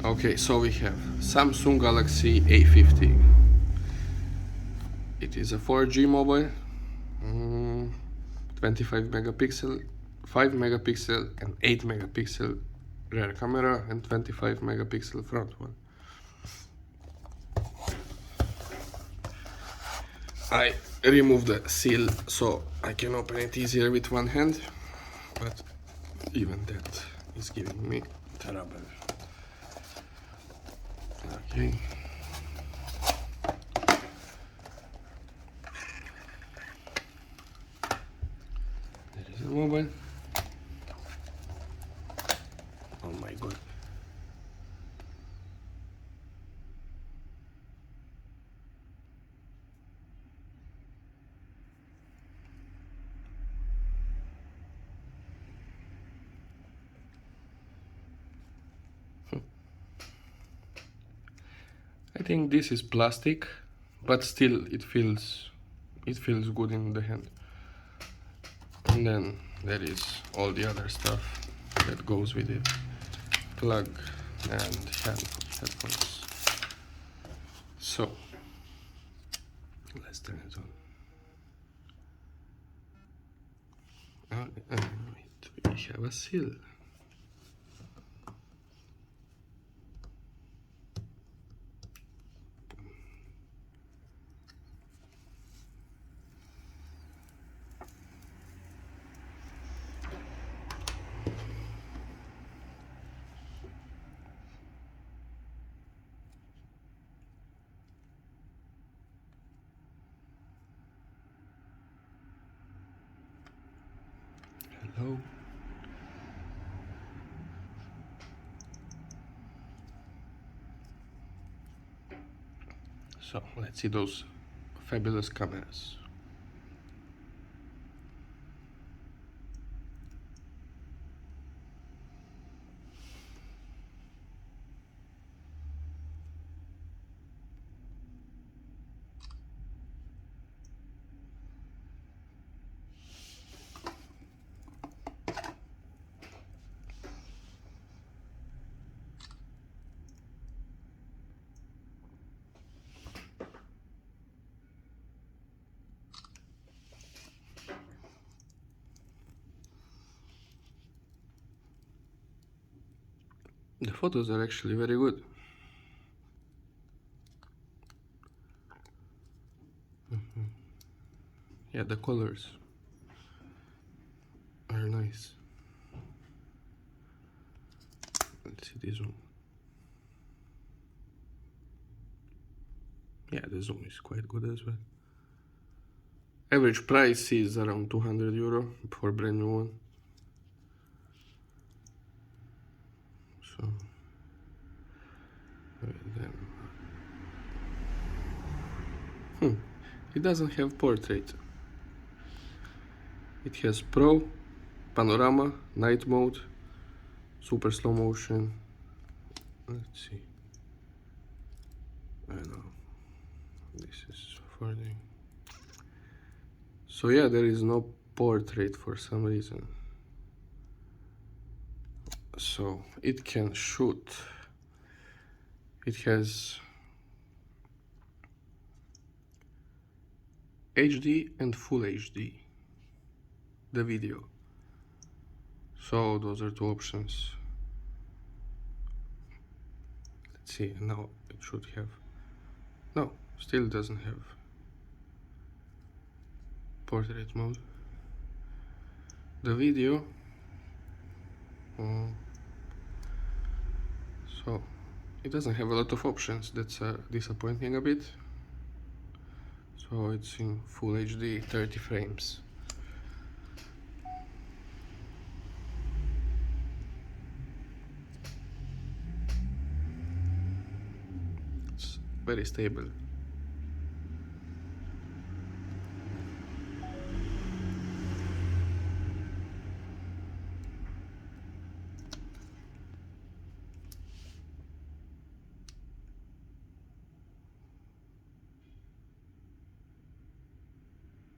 Okay, so we have Samsung Galaxy A50. It is a 4G mobile, 25 megapixel, 5 megapixel and 8 megapixel rear camera and 25 megapixel front one. I removed the seal so I can open it easier with one hand, but even that is giving me trouble. Okay. There is a mobile. Oh my god. I think this is plastic, but still it feels good in the hand. And then there is all the other stuff that goes with it. Plug and headphones. So let's turn it on. Wait, we have a seal. Hello. So let's see those fabulous cameras. The photos are actually very good. Yeah, the colors are nice. Let's see this one. Yeah, the zoom is quite good as well. Average price is around 200 euro for brand new one. So then it doesn't have portrait. It has Pro, Panorama, Night Mode, Super Slow Motion. Let's see. I know. This is for the... So yeah, there is no portrait for some reason. So it can shoot. It has HD and Full HD, the video. So those are two options. Let's see, now it should have, no, still doesn't have portrait mode. The video, so it doesn't have a lot of options. That's disappointing a bit. So it's in Full HD, 30 frames. It's very stable.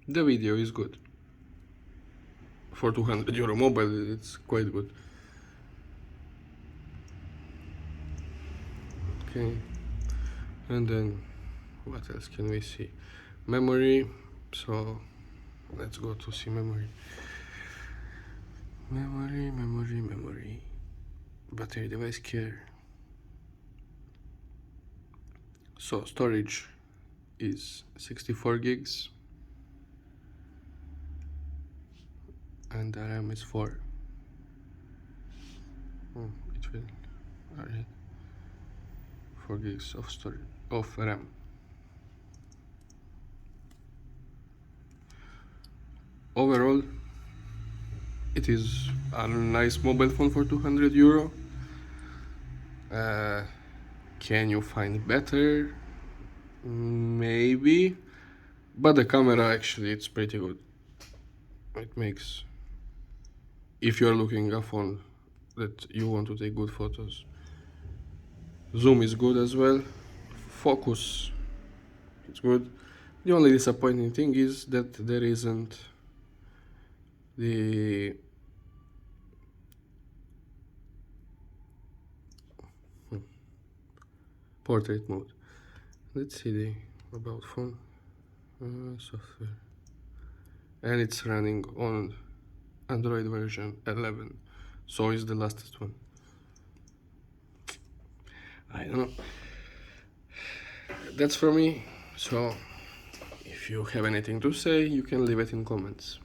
The video is good. For 200 euro mobile, it's quite good. Okay, and then what else can we see? Memory. So let's go to see memory. Memory. Battery, device care. So storage is 64 gigs and the RAM is 4. It will. Alright. 4 gigs of storage of RAM. Overall, it is a nice mobile phone for 200 euro. Can you find better? Maybe, but the camera actually it's pretty good. It makes, if you're looking a phone that you want to take good photos. Zoom is good as well. Focus, it's good. The only disappointing thing is that there isn't the portrait mode. Let's see the about phone software, and it's running on Android version 11, so is the latest one. I don't know. That's for me. So if you have anything to say, you can leave it in comments.